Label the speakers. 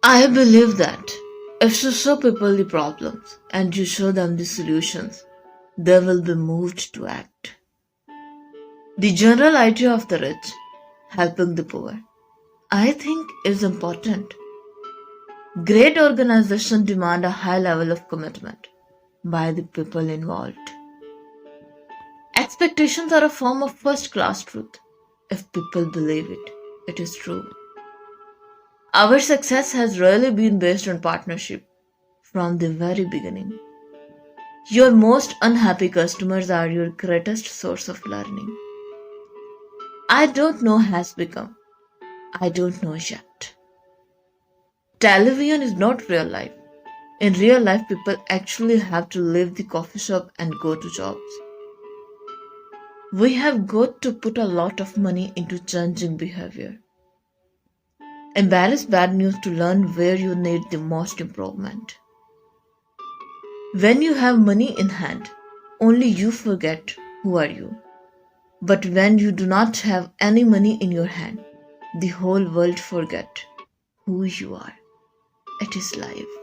Speaker 1: I believe that if you show people the problems and you show them the solutions, they will be moved to act. The general idea of the rich helping the poor, I think, is important. Great organizations demand a high level of commitment by the people involved. Expectations are a form of first class truth. If people believe it, it is true. Our success has really been based on partnership from the very beginning. Your most unhappy customers are your greatest source of learning. I don't know has become. I don't know yet. Television is not real life. In real life, people actually have to leave the coffee shop and go to jobs. We have got to put a lot of money into changing behavior. Embrace bad news to learn where you need the most improvement. When you have money in hand, only you forget who are you. But when you do not have any money in your hand, the whole world forget who you are. It is life.